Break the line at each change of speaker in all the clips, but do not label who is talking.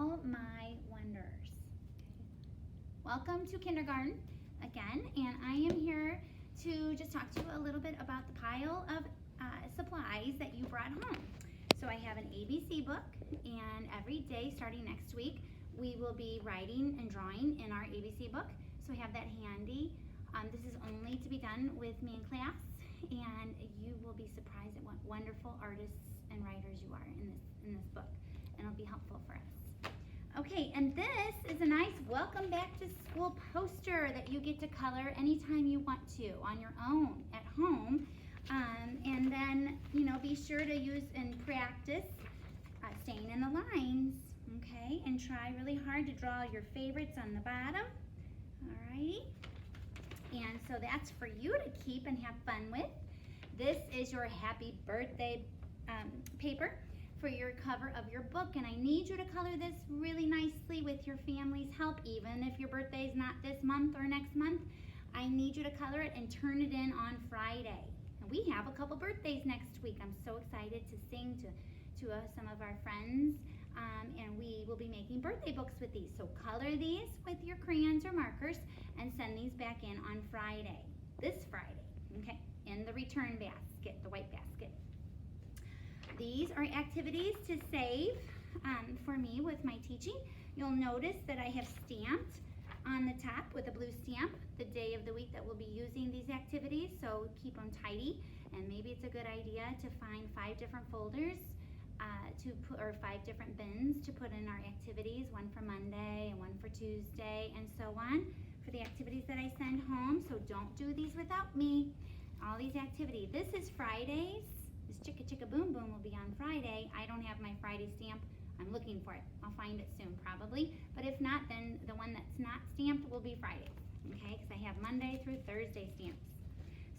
all my wonders. Welcome to kindergarten again, and I am here to just talk to you a little bit about the pile of supplies that you brought home. So I have an ABC book, and every day starting next week we will be writing and drawing in our ABC book. So I have that handy. This is only to be done with me in class, and you will be surprised at what wonderful artists and writers you are in this book, and it'll be helpful for us. Okay, and this is a nice welcome back to school poster that you get to color anytime you want to on your own at home. And then, be sure to use and practice staying in the lines, okay? And try really hard to draw your favorites on the bottom, alrighty? And so that's for you to keep and have fun with. This is your happy birthday paper for your cover of your book, and I need you to color this really nicely with your family's help. Even if your birthday is not this month or next month, I need you to color it and turn it in on Friday. And we have a couple birthdays next week. I'm so excited to sing to some of our friends, and we will be making birthday books with these. So color these with your crayons or markers and send these back in on Friday, this Friday, okay, in the return basket, the white basket. These are activities to save for me with my teaching. You'll notice that I have stamped on the top with a blue stamp the day of the week that we'll be using these activities, so keep them tidy. And maybe it's a good idea to find 5 different folders or 5 different bins to put in our activities, one for Monday and one for Tuesday and so on for the activities that I send home. So don't do these without me. All these activities. This is Fridays. This Chicka Chicka Boom Boom will be on Friday. I don't have my Friday stamp. I'm looking for it. I'll find it soon probably. But if not, then the one that's not stamped will be Friday. Okay, because I have Monday through Thursday stamps.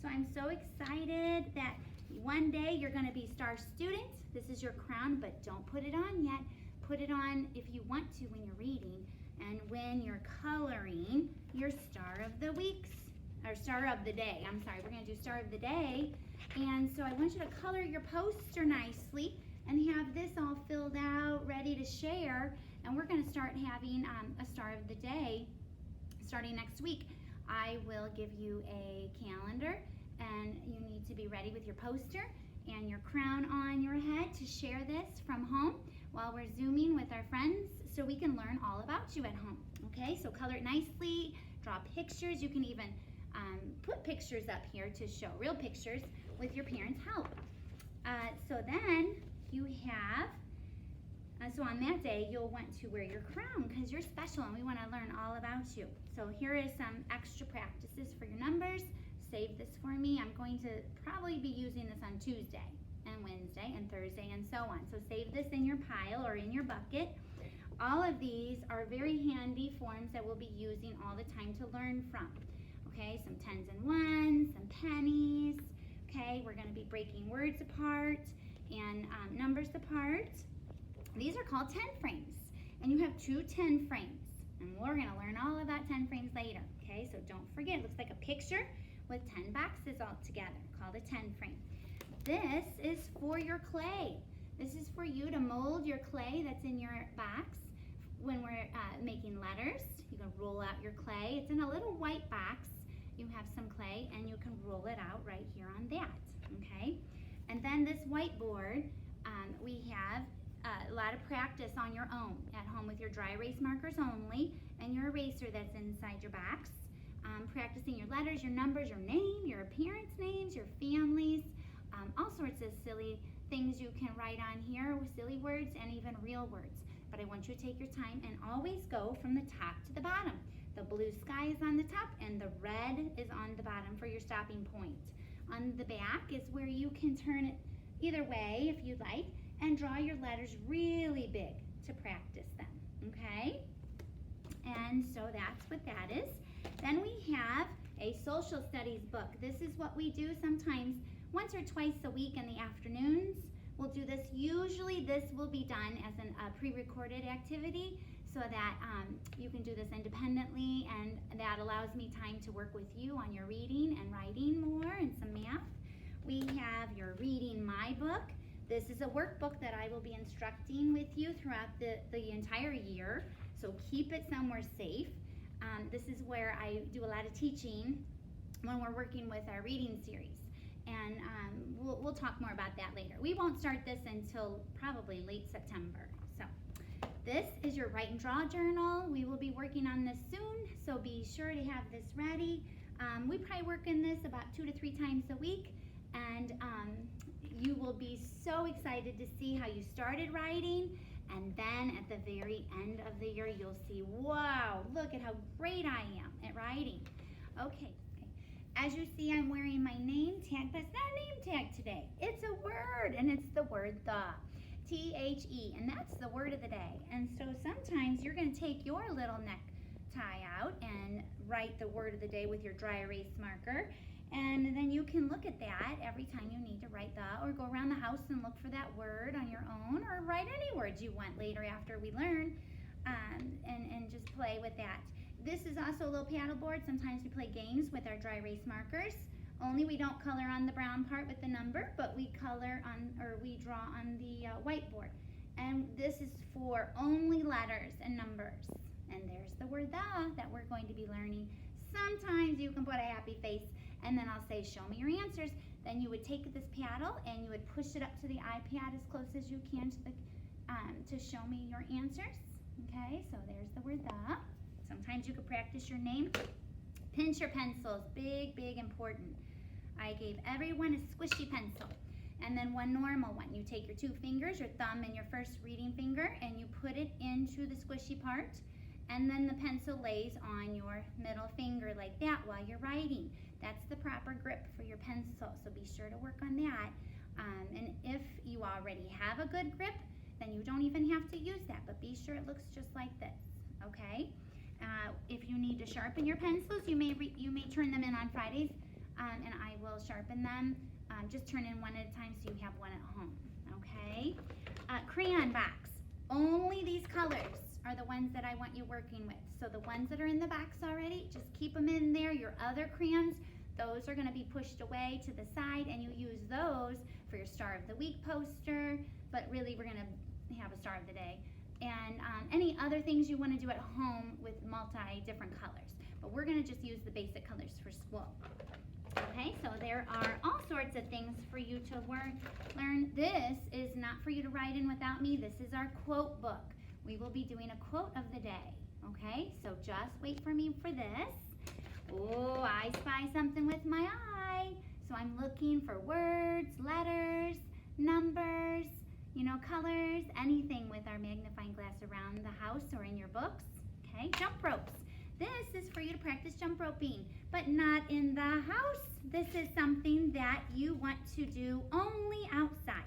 So I'm so excited that one day you're going to be star student. This is your crown, but don't put it on yet. Put it on if you want to when you're reading and when you're coloring your star of the weeks, or star of the day. I'm sorry, we're going to do star of the day. And so I want you to color your poster nicely and have this all filled out, ready to share. And we're going to start having a star of the day starting next week. I will give you a calendar, and you need to be ready with your poster and your crown on your head to share this from home while we're Zooming with our friends so we can learn all about you at home. Okay, so color it nicely, draw pictures. You can even put pictures up here to show real pictures with your parents' help. So then you have, so on that day you'll want to wear your crown because you're special and we want to learn all about you. So here is some extra practices for your numbers. Save this for me. I'm going to probably be using this on Tuesday and Wednesday and Thursday and so on. So save this in your pile or in your bucket. All of these are very handy forms that we'll be using all the time to learn from. Okay, some tens and ones, some pennies. Okay, we're going to be breaking words apart and numbers apart. These are called 10 frames, and you have 2 10 frames, and we're going to learn all about 10 frames later. Okay, so don't forget, it looks like a picture with 10 boxes all together, called a 10 frame. This is for your clay. This is for you to mold your clay that's in your box. When we're making letters, you can roll out your clay. It's in a little white box. You have some clay, and you can roll it out right here on that, okay? And then this whiteboard, we have a lot of practice on your own at home with your dry erase markers only and your eraser that's inside your box. Practicing your letters, your numbers, your name, your parents' names, your families, all sorts of silly things you can write on here with silly words and even real words. But I want you to take your time and always go from the top to the bottom. The blue sky is on the top and the red is on the bottom for your stopping point. On the back is where you can turn it either way if you'd like and draw your letters really big to practice them, okay? And so that's what that is. Then we have a social studies book. This is what we do sometimes once or twice a week in the afternoons. We'll do this. Usually this will be done as a pre-recorded activity so that you can do this independently, and that allows me time to work with you on your reading and writing more and some math. We have your Reading My Book. This is a workbook that I will be instructing with you throughout the entire year, so keep it somewhere safe. This is where I do a lot of teaching when we're working with our reading series, and we'll talk more about that later. We won't start this until probably late September. So this is your write and draw journal. We will be working on this soon, so be sure to have this ready. We probably work in this about 2 to 3 times a week, and you will be so excited to see how you started writing, and then at the very end of the year you'll see, wow, look at how great I am at writing. Okay. As you see, I'm wearing my name tag, but it's not a name tag today. It's a word, and it's the word the. T-H-E, and that's the word of the day. And so sometimes you're going to take your little necktie out and write the word of the day with your dry erase marker, and then you can look at that every time you need to write the, or go around the house and look for that word on your own, or write any words you want later after we learn, and just play with that. This is also a little paddle board. Sometimes we play games with our dry erase markers. Only we don't color on the brown part with the number, but we color on, or we draw on the whiteboard. And this is for only letters and numbers. And there's the word the that we're going to be learning. Sometimes you can put a happy face, and then I'll say, show me your answers. Then you would take this paddle and you would push it up to the iPad as close as you can to the, to show me your answers. Okay, so there's the word the. Sometimes you could practice your name. Pinch your pencils, big, big, important. I gave everyone a squishy pencil, and then one normal one. You take your 2 fingers, your thumb and your first reading finger, and you put it into the squishy part, and then the pencil lays on your middle finger like that while you're writing. That's the proper grip for your pencil, so be sure to work on that. And if you already have a good grip, then you don't even have to use that, but be sure it looks just like this, okay? If you need to sharpen your pencils, you may turn them in on Fridays, and I will sharpen them. Just turn in one at a time so you have one at home, okay? Crayon box. Only these colors are the ones that I want you working with. So the ones that are in the box already, just keep them in there. Your other crayons, those are going to be pushed away to the side, and you use those for your Star of the Week poster, but really we're going to have a Star of the Day. And any other things you want to do at home with different colors. But we're going to just use the basic colors for school. Okay, so there are all sorts of things for you to learn. This is not for you to write in without me. This is our quote book. We will be doing a quote of the day. Okay, so just wait for me for this. Oh, I spy something with my eye. So I'm looking for words, letters, numbers, colors, anything with our magnifying glass around the house or in your books. Okay, jump ropes. This is for you to practice jump roping, but not in the house. This is something that you want to do only outside.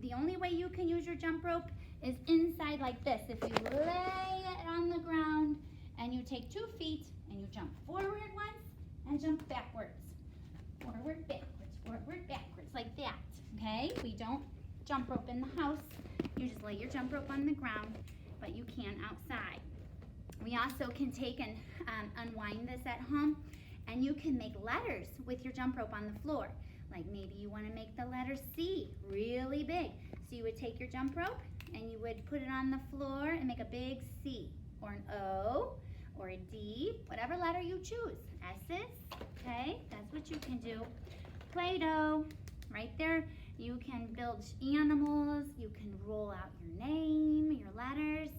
The only way you can use your jump rope is inside like this. If you lay it on the ground and you take 2 feet and you jump forward once and jump backwards. Forward, backwards, like that. Okay, we don't jump rope in the house. You just lay your jump rope on the ground, but you can outside. We also can take and unwind this at home, and you can make letters with your jump rope on the floor. Like maybe you want to make the letter C really big. So you would take your jump rope and you would put it on the floor and make a big C, or an O, or a D, whatever letter you choose. S's, okay, that's what you can do. Play-Doh, right there. You can build animals, you can roll out your name, your letters,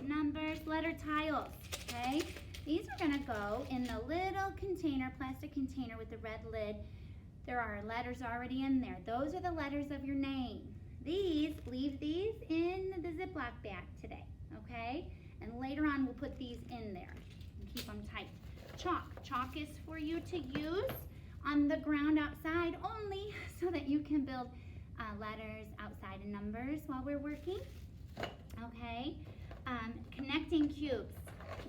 numbers, letter tiles, okay? These are gonna go in the little container, plastic container with the red lid. There are letters already in there. Those are the letters of your name. Leave these in the Ziploc bag today, okay? And later on we'll put these in there and keep them tight. Chalk is for you to use on the ground outside only, so that you can build letters outside and numbers while we're working, okay? Connecting cubes.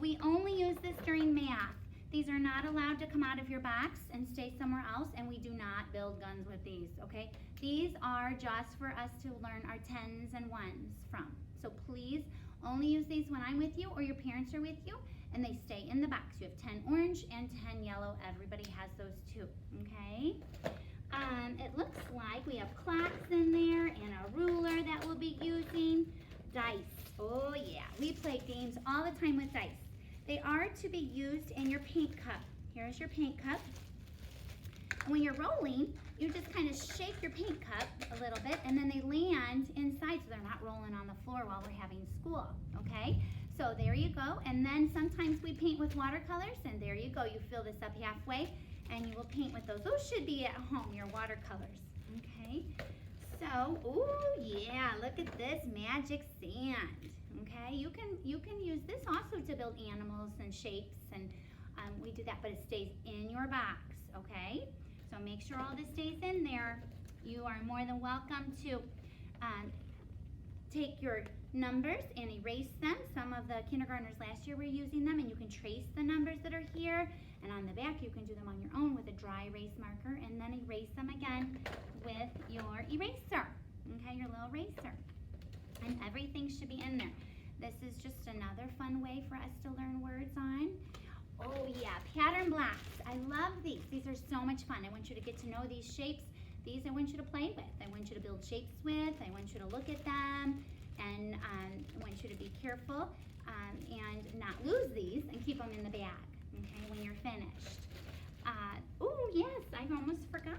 We only use this during math. These are not allowed to come out of your box and stay somewhere else, and we do not build guns with these, okay? These are just for us to learn our 10s and 1s from. So please only use these when I'm with you or your parents are with you, and they stay in the box. You have 10 orange and 10 yellow. Everybody has those too, okay? It looks like we have clocks in there and a ruler that we'll be using. Dice. Oh yeah, we play games all the time with dice. They are to be used in your paint cup. Here's your paint cup. And when you're rolling, you just kind of shake your paint cup a little bit and then they land inside so they're not rolling on the floor while we're having school, okay? So there you go. And then sometimes we paint with watercolors and there you go. You fill this up halfway and you will paint with those. Those should be at home, your watercolors, okay? So, ooh, yeah, look at this magic sand, okay? You can use this also to build animals and shapes, and we do that, but it stays in your box, okay? So make sure all this stays in there. You are more than welcome to take your numbers and erase them. Some of the kindergartners last year were using them, and you can trace the numbers that are here. And on the back, you can do them on your own with a dry erase marker and then erase them again with your eraser, okay, your little eraser. And everything should be in there. This is just another fun way for us to learn words on. Oh yeah, pattern blocks. I love these. These are so much fun. I want you to get to know these shapes. These I want you to play with. I want you to build shapes with. I want you to look at them. And I want you to be careful and not lose these and keep them in the bag, okay, when you're finished. Oh yes, I almost forgot.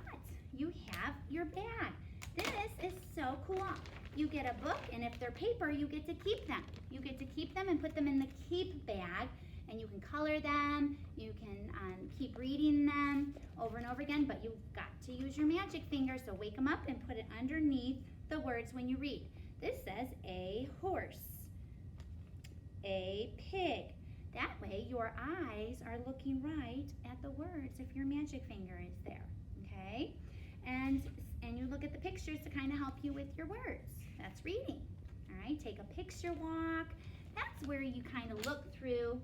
You have your bag. This is so cool. You get a book, and if they're paper, you get to keep them. You get to keep them and put them in the keep bag, and you can color them. You can keep reading them over and over again, but you've got to use your magic finger, so wake them up and put it underneath the words when you read. This says a horse, a pig. That way your eyes are looking right at the words if your magic finger is there, okay? And you look at the pictures to kind of help you with your words. That's reading, all right? Take a picture walk. That's where you kind of look through,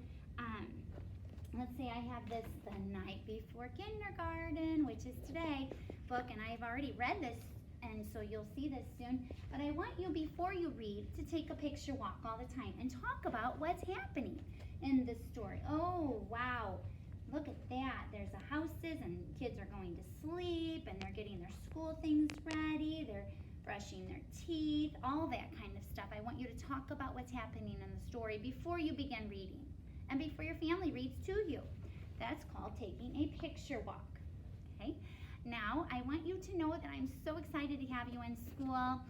let's say I have this The Night Before Kindergarten, which is today, book, and I've already read this, and so you'll see this soon. But I want you, before you read, to take a picture walk all the time and talk about what's happening in the story. Oh, wow. Look at that. There's the houses, and kids are going to sleep, and they're getting their school things ready. They're brushing their teeth, all that kind of stuff. I want you to talk about what's happening in the story before you begin reading and before your family reads to you. That's called taking a picture walk, okay? Now, I want you to know that I'm so excited to have you in school.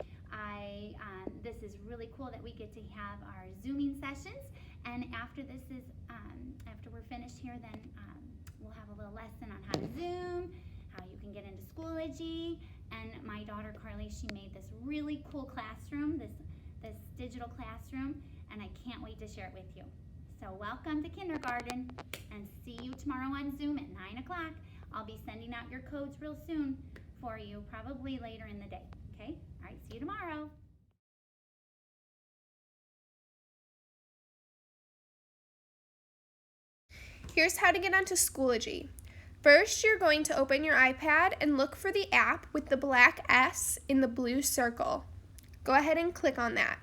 This is really cool that we get to have our Zooming sessions. And after this is, after we're finished here, then we'll have a little lesson on how to Zoom, how you can get into Schoology. And my daughter Carly, she made this really cool classroom, this digital classroom, and I can't wait to share it with you. So welcome to kindergarten, and see you tomorrow on Zoom at 9 o'clock. I'll be sending out your codes real soon for you, probably later in the day, okay? All right, see you tomorrow.
Here's how to get onto Schoology. First, you're going to open your iPad and look for the app with the black S in the blue circle. Go ahead and click on that.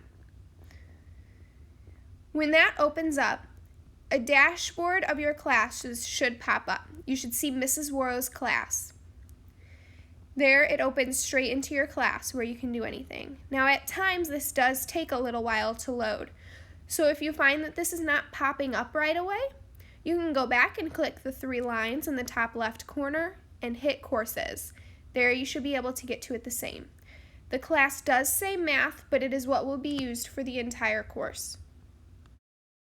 When that opens up, a dashboard of your classes should pop up. You should see Mrs. Worrow's class. There, it opens straight into your class where you can do anything. Now, at times, this does take a little while to load. So if you find that this is not popping up right away, you can go back and click the 3 lines in the top left corner and hit Courses. There you should be able to get to it the same. The class does say math, but it is what will be used for the entire course.